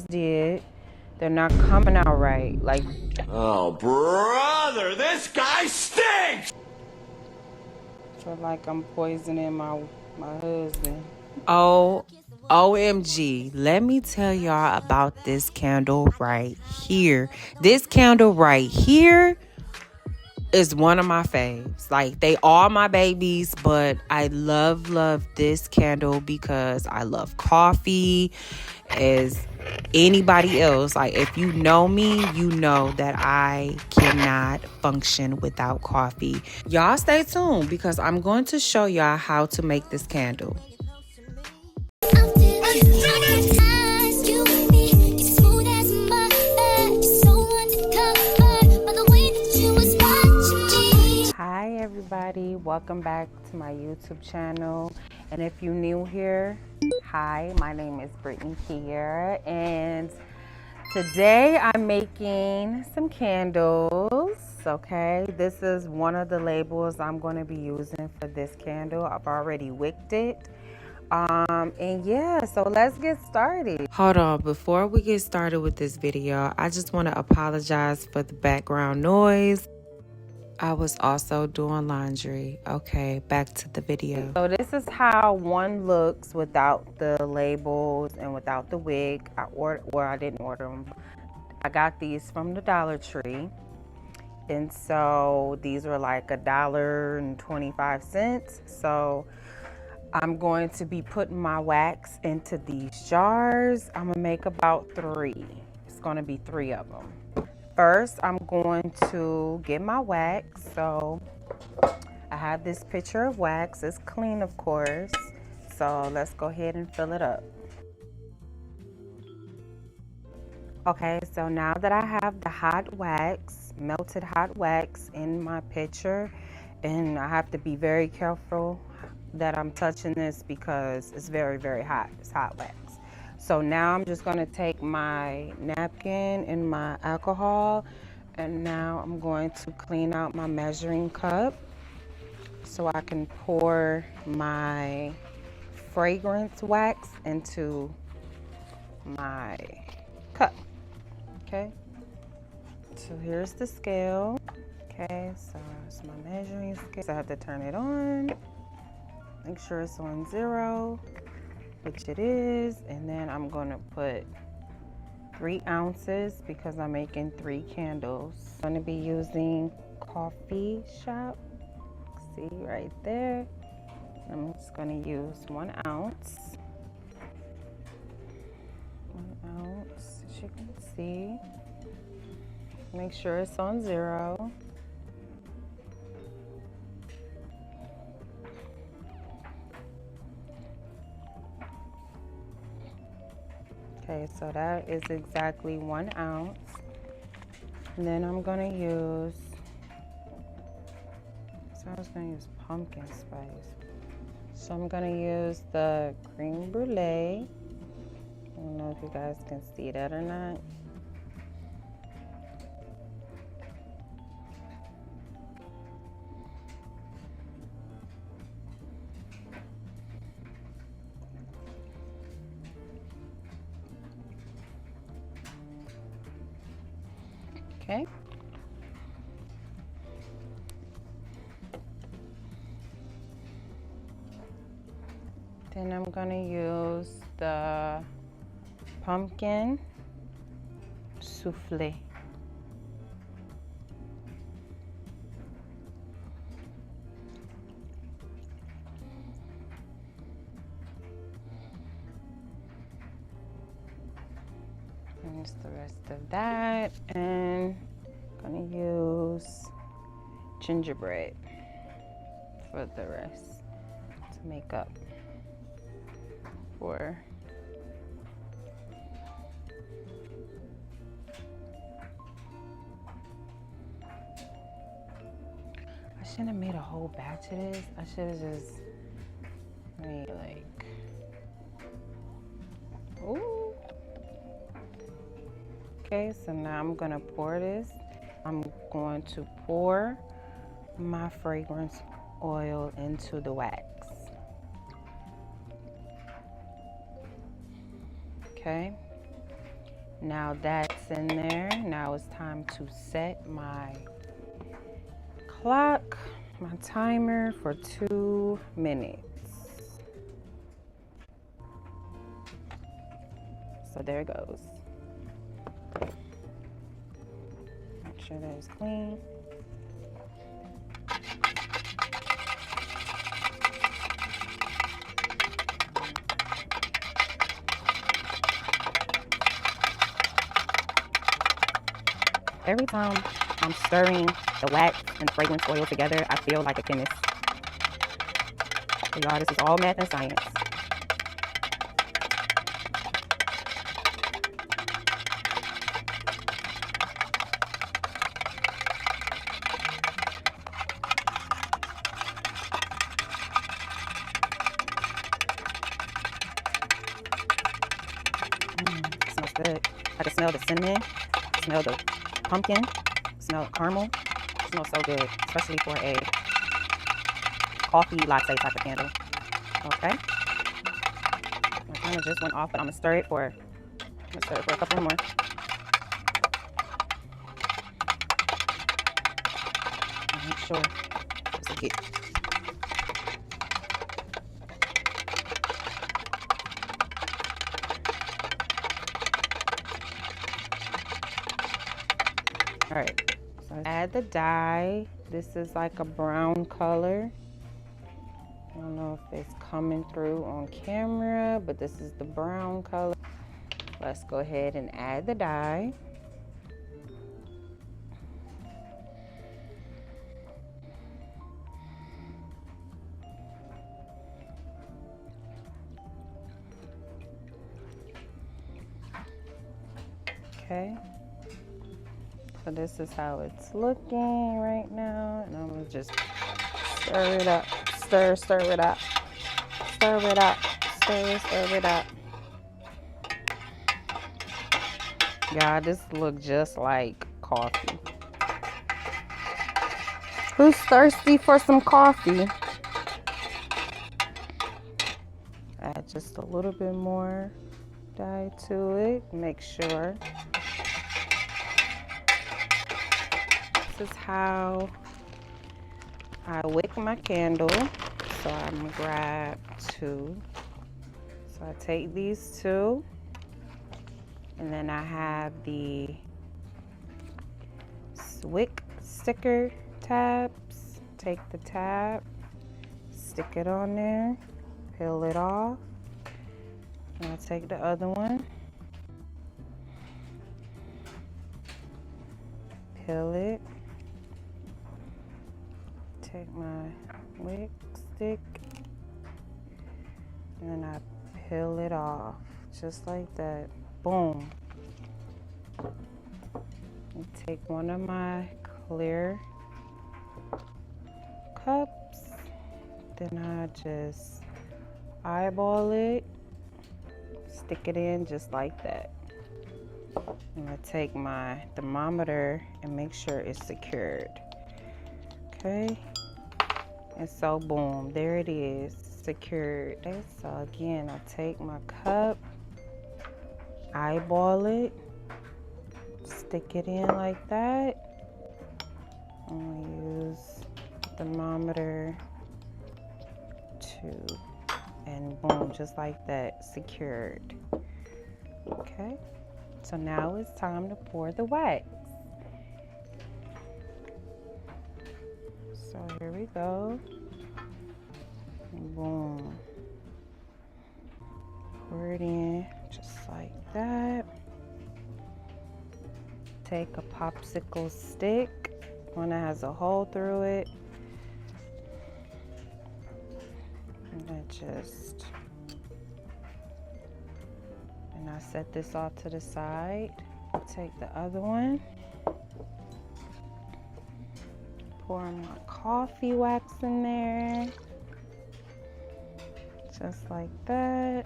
did. They're not coming out right. Like, oh, brother, this guy stinks! I feel like I'm poisoning my husband. Oh, OMG. Let me tell y'all about this candle right here. This candle right here is one of my faves. Like, they are my babies, but I love this candle because I love coffee. As anybody else, like, if you know me, you know that I cannot function without coffee. Y'all stay tuned because I'm going to show y'all how to make this candle. Hi everybody, welcome back to my YouTube channel. And if you're new here, hi, my name is Brittany Kiera, and today I'm making some candles. Okay, this is one of the labels I'm going to be using for this candle. I've already wicked it. And yeah, so let's get started. Hold on, before we get started with this video, I just want to apologize for the background noise. I was also doing laundry. Okay, back to the video. So this is how one looks without the labels and without the wig. I didn't order them. I got these from the Dollar Tree. And so these were like $1.25. So I'm going to be putting my wax into these jars. I'm gonna make about 3. It's gonna be 3 of them. First, I'm going to get my wax. So I have this pitcher of wax. It's clean, of course. So let's go ahead and fill it up. Okay, so now that I have the hot wax, melted hot wax in my pitcher, and I have to be very careful that I'm touching this because it's very, very hot. It's hot wax. So now I'm just gonna take my napkin and my alcohol, and now I'm going to clean out my measuring cup so I can pour my fragrance wax into my cup. Okay, so here's the scale. Okay, so it's my measuring scale. So I have to turn it on, make sure it's on 0, which it is, and then I'm gonna put 3 ounces because I'm making 3 candles. I'm gonna be using coffee shop. See right there. I'm just gonna use 1 ounce. 1 ounce, as you can see. Make sure it's on 0. Okay, so that is exactly 1 ounce. And then I'm gonna use, I was gonna use pumpkin spice. So I'm gonna use the creme brulee. I don't know if you guys can see that or not. Okay. Then I'm gonna use the pumpkin souffle. And just the rest of that, and I'm gonna use gingerbread for the rest to make up for. I shouldn't have made a whole batch of this. I should have just made like, ooh. Okay, so now I'm gonna pour this. I'm going to pour my fragrance oil into the wax. Okay, Now that's in there. Now it's time to set my clock, my timer for 2 minutes. So there it goes. Make sure that it's clean. Every time I'm stirring the wax and the fragrance oil together, I feel like a chemist. So y'all, this is all math and science. It smells good. I can smell the cinnamon, smell the pumpkin, smell the caramel. It smells so good, especially for a coffee latte type of candle. Okay. My timer just went off, but I'm gonna stir it for a couple more. Make sure it's a get. All right, so add the dye. This is like a brown color. I don't know if it's coming through on camera, but this is the brown color. Let's go ahead and add the dye. Okay. So this is how it's looking right now. And I'm gonna just stir it up. Stir it up. Stir it up. Stir it up. Yeah, this look just like coffee. Who's thirsty for some coffee? Add just a little bit more dye to it. Make sure. This is how I wick my candle. So I'm gonna grab 2. So I take these 2, and then I have the wick sticker tabs. Take the tab, stick it on there, peel it off, and I'll take the other one, peel it, take my wick stick, and then I peel it off just like that. Boom. And take one of my clear cups, then I just eyeball it, stick it in just like that. I'm gonna take my thermometer and make sure it's secured. Okay, and so boom, there it is, secured. So again, I take my cup, eyeball it, stick it in like that. I'm gonna use the thermometer to, and boom, just like that, secured. Okay, so now it's time to pour the wax. So here we go. Boom. Pour it in just like that. Take a popsicle stick, one that has a hole through it. And I set this off to the side. Take the other one. Pour my coffee wax in there. Just like that.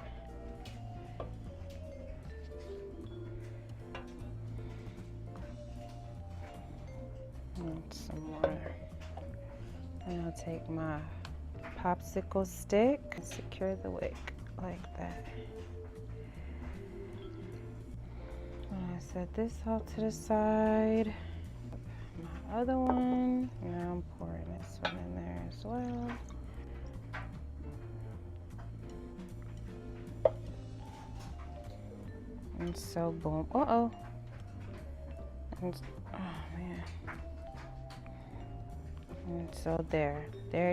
And some more. And I'll take my popsicle stick and secure the wick like that. set this out to the side. My other one, now I'm pouring this one in there as well. And so boom. Oh man. And so there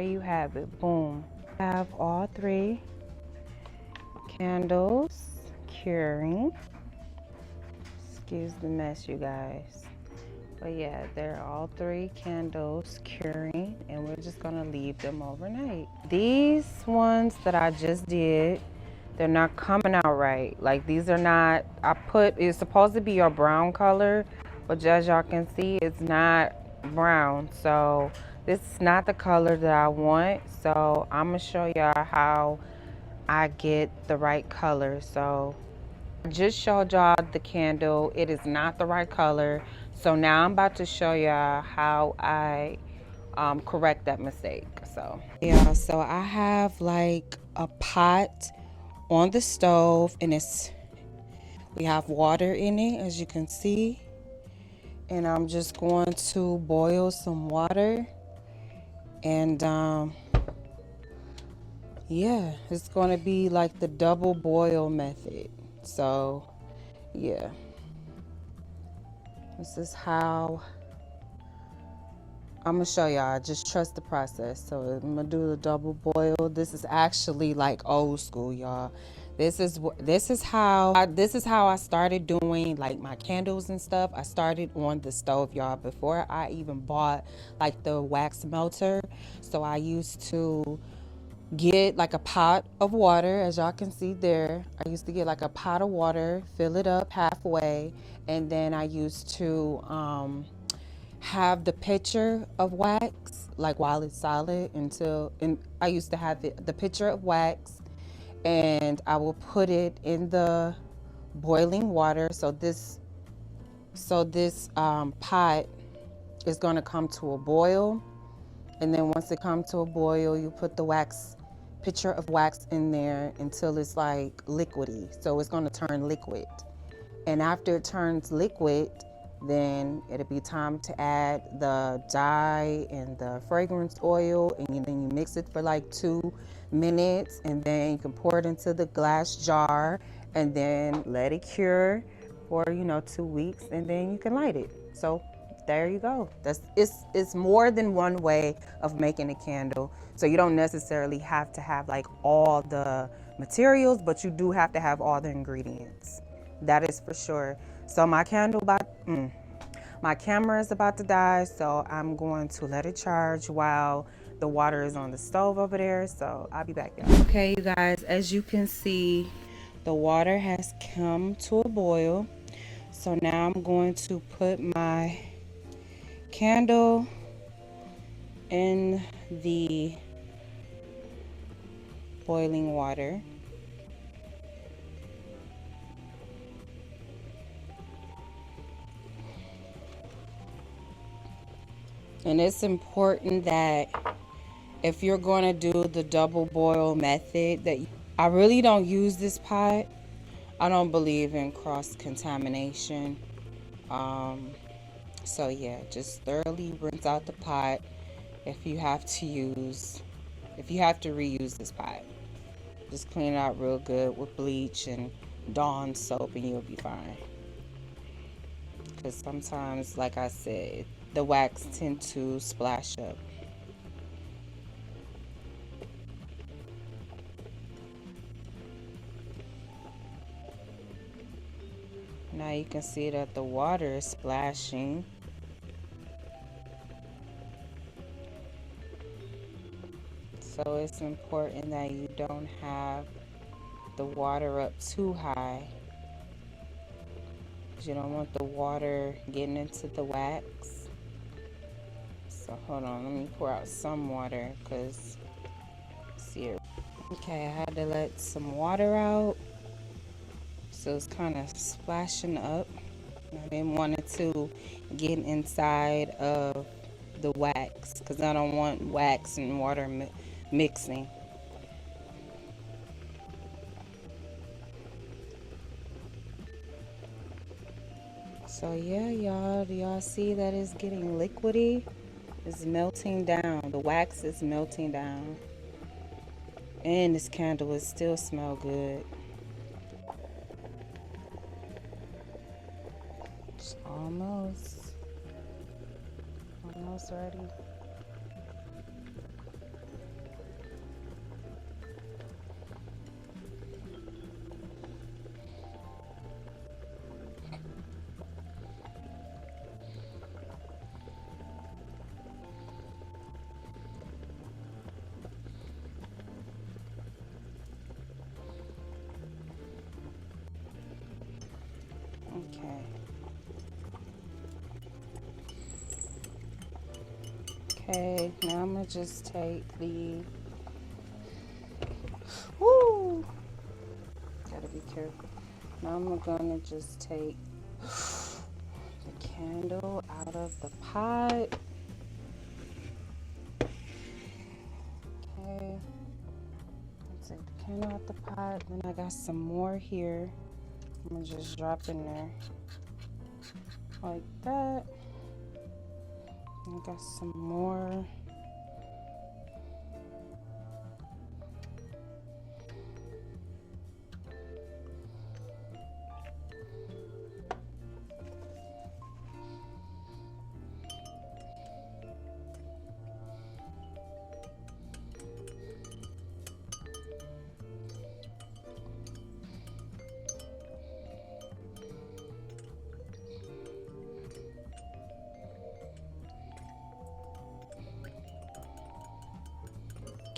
you have it. Boom. I have all three candles curing. Excuse the mess, you guys. But yeah, they're all three candles curing, and we're just gonna leave them overnight. These ones that I just did, they're not coming out right. Like these are not, it's supposed to be a brown color, but as y'all can see, it's not brown. So this is not the color that I want. So I'm gonna show y'all how I get the right color. So I just showed y'all the candle. It is not the right color. So now I'm about to show y'all how I correct that mistake. So yeah, so I have like a pot on the stove, and we have water in it, as you can see. And I'm just going to boil some water, and yeah, it's going to be like the double boil method. So yeah, this is how I'm gonna show y'all. Just trust the process. So I'm gonna do the double boil. This is actually like old school, y'all. This is how I started doing like my candles and stuff. I started on the stove, y'all, before I even bought like the wax melter. So I used to get like a pot of water, as y'all can see there. I used to get like a pot of water, fill it up halfway, and then I used to have the pitcher of wax like while it's solid and I used to have the pitcher of wax, and I will put it in the boiling water. So this pot is going to come to a boil, and then once it comes to a boil, you put the pitcher of wax in there until it's like liquidy. So it's going to turn liquid. And after it turns liquid, then it'll be time to add the dye and the fragrance oil, and then you mix it for like 2 minutes, and then you can pour it into the glass jar and then let it cure for 2 weeks, and then you can light it. So there you go. It's more than one way of making a candle. So you don't necessarily have to have like all the materials, but you do have to have all the ingredients. That is for sure. So my my camera is about to die, so I'm going to let it charge while the water is on the stove over there. So I'll be back, y'all. Okay, you guys, as you can see, the water has come to a boil. So now I'm going to put my candle in the boiling water. And it's important that if you're going to do the double boil method, that I really don't use this pot. I don't believe in cross contamination. So yeah, just thoroughly rinse out the pot if you have to reuse this pot. Just clean it out real good with bleach and Dawn soap, and you'll be fine. Because sometimes, like I said, the wax tend to splash up. Now you can see that the water is splashing. So it's important that you don't have the water up too high, because you don't want the water getting into the wax. So hold on, let me pour out some water, because see it. Okay, I had to let some water out, so it's kind of splashing up. I didn't want it to get inside of the wax, because I don't want wax and water mixing. So yeah, y'all, do y'all see that it's getting liquidy? It's melting down. The wax is melting down. And this candle is still smell good. It's almost ready. Okay. Okay, now I'm gonna just take the, woo, gotta be careful. Now I'm gonna just take the candle out of the pot. Okay, take the candle out the pot. Then I got some more here. I'm gonna just drop in there like that. I got some more.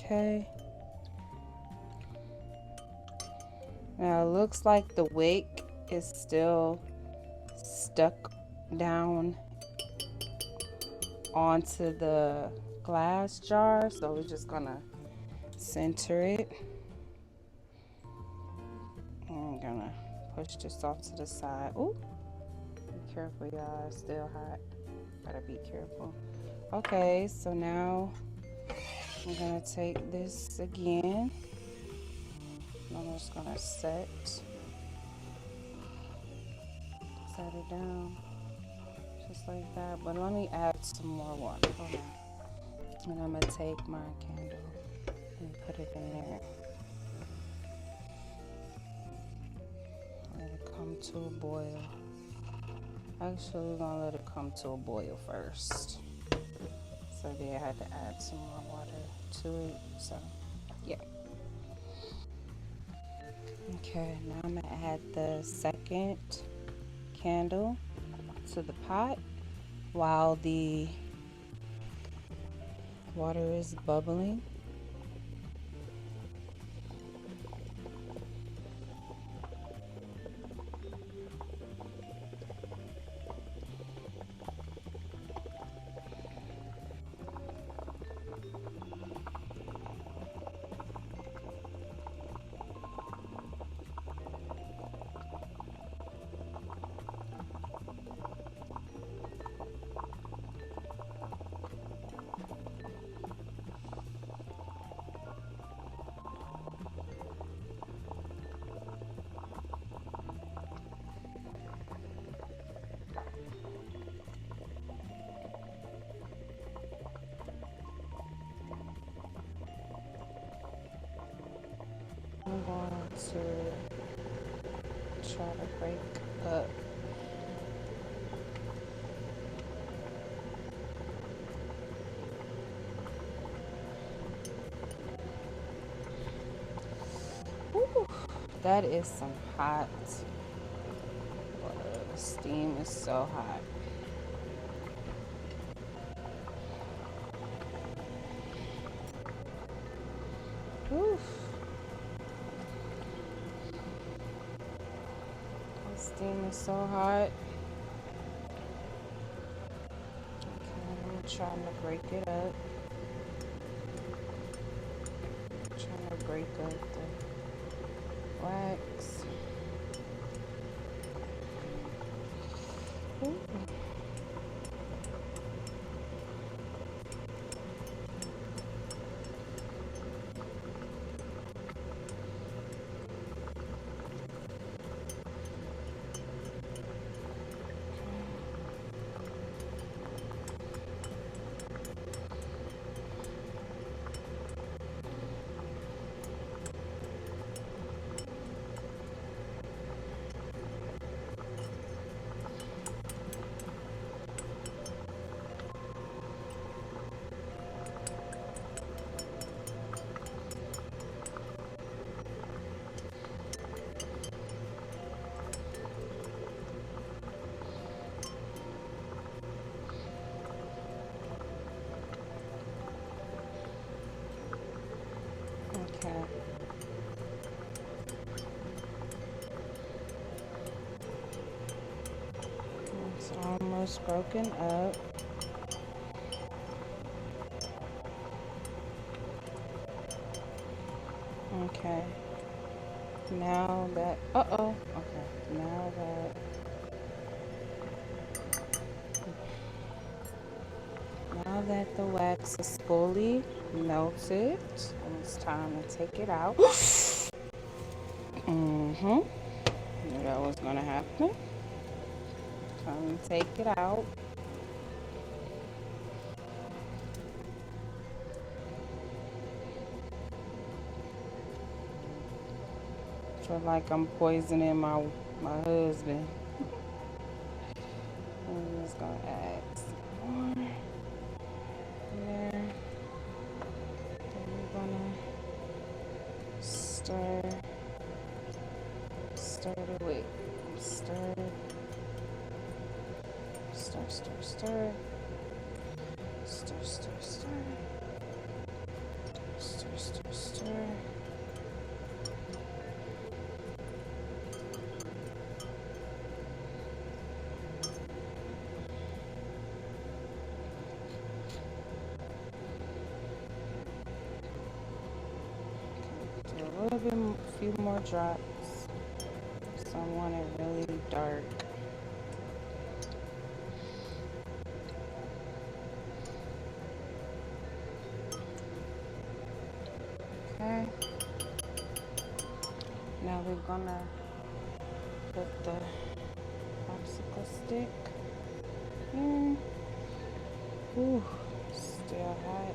Okay. Now it looks like the wick is still stuck down onto the glass jar, so we're just gonna center it. And I'm gonna push this off to the side. Ooh, be careful, y'all. It's still hot. Gotta be careful. Okay, so now I'm gonna take this again. I'm just gonna set it down just like that. But let me add some more water. Hold on. And I'm gonna take my candle and put it in there. Let it come to a boil. Actually, we're gonna let it come to a boil first. So there, I had to add some more water to it. So yeah. Okay, now I'm gonna add the second candle to the pot while the water is bubbling. I'm going to try to break up. Whew, that is some hot water. The steam is so hot. Whew. The steam is so hot. Okay, I'm trying to break it up. Trying to break up the wax. Ooh. almost broken up. Okay. Now that, okay. Now that the wax is fully melted, it's time to take it out. Mm-hmm. Knew that was gonna happen. Time to take it out. Feel like I'm poisoning my husband. I'm just gonna add some more in there. Then we're gonna stir the wick. Stir, stir, stir, stir. Stir, stir, stir. Stir, stir, stir. Do a little bit, a few more drops. So I want it really dark. Okay. Now we're gonna put the popsicle stick in. Ooh, still hot.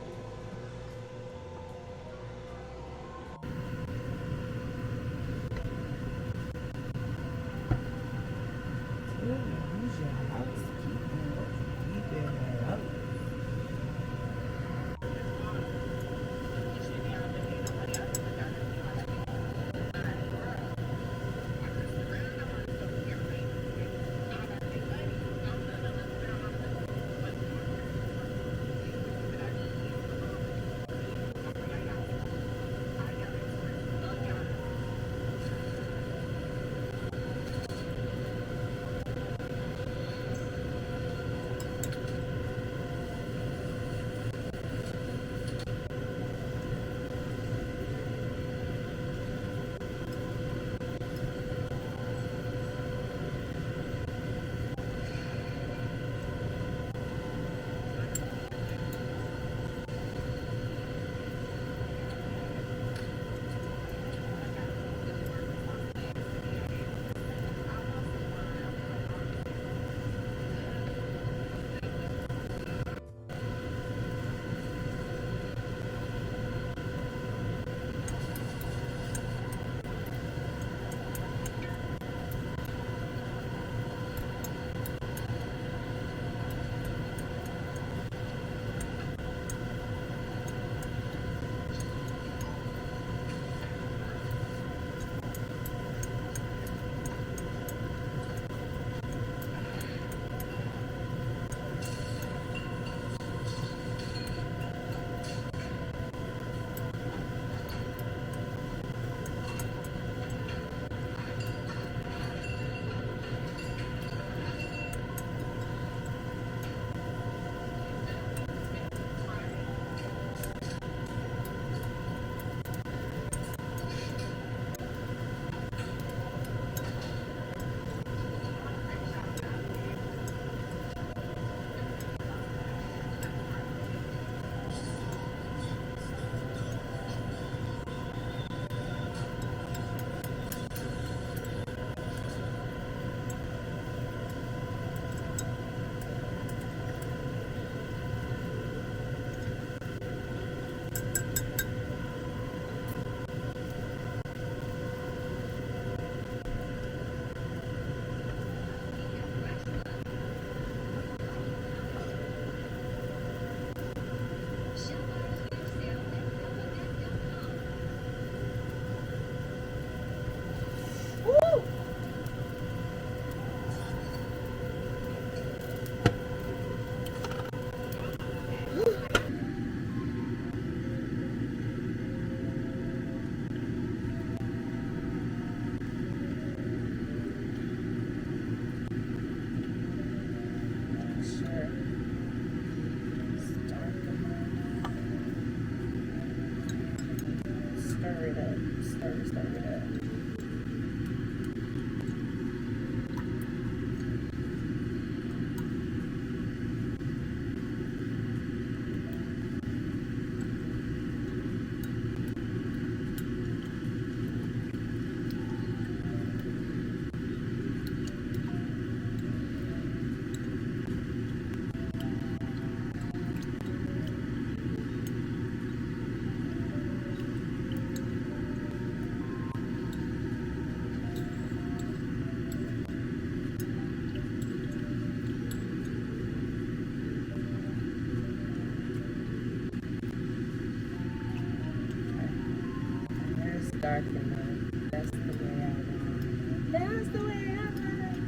dark enough. That's the way I want. That's the way I like.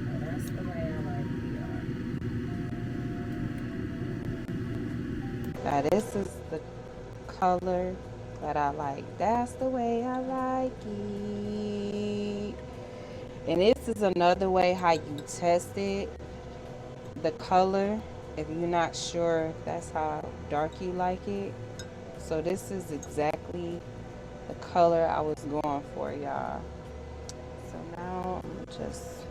Oh, that's the way I like VR. Now this is the color that I like. That's the way I like it. And this is another way how you test it. The color, if you're not sure if that's how dark you like it. So this is exactly the color I was going for, y'all. So now I'm just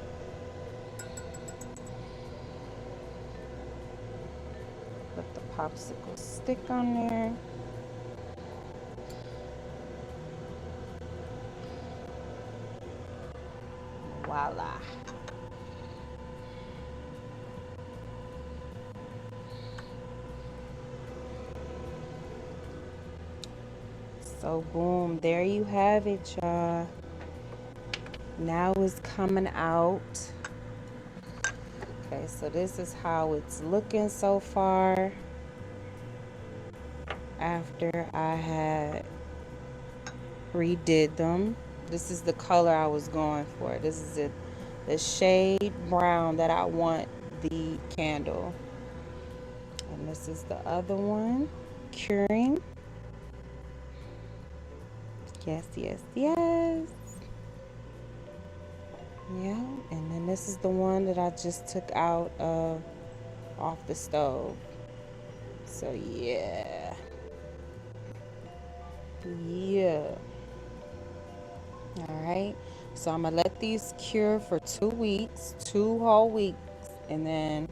put the popsicle stick on there. Voila. So boom, there you have it, y'all. Now it's coming out. Okay, so this is how it's looking so far after I had redid them. This is the color I was going for. This is it, the shade brown that I want the candle. And this is the other one, curing. Yes, yes, yes. Yeah, and then this is the one that I just took out of off the stove. So yeah. Yeah. All right. So I'm gonna let these cure for 2 weeks, 2 whole weeks, and then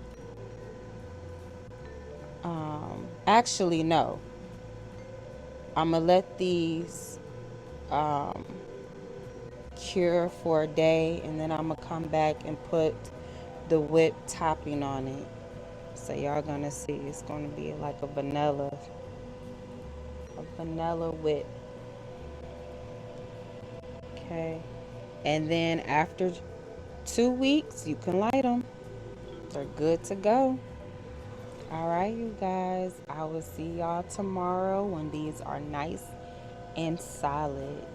actually no. I'm gonna let these cure for a day, and then I'm gonna come back and put the whipped topping on it. So y'all gonna see it's gonna be like a vanilla whip. Okay. And then after 2 weeks, you can light them. They're good to go. All right, you guys. I will see y'all tomorrow when these are nice and solid.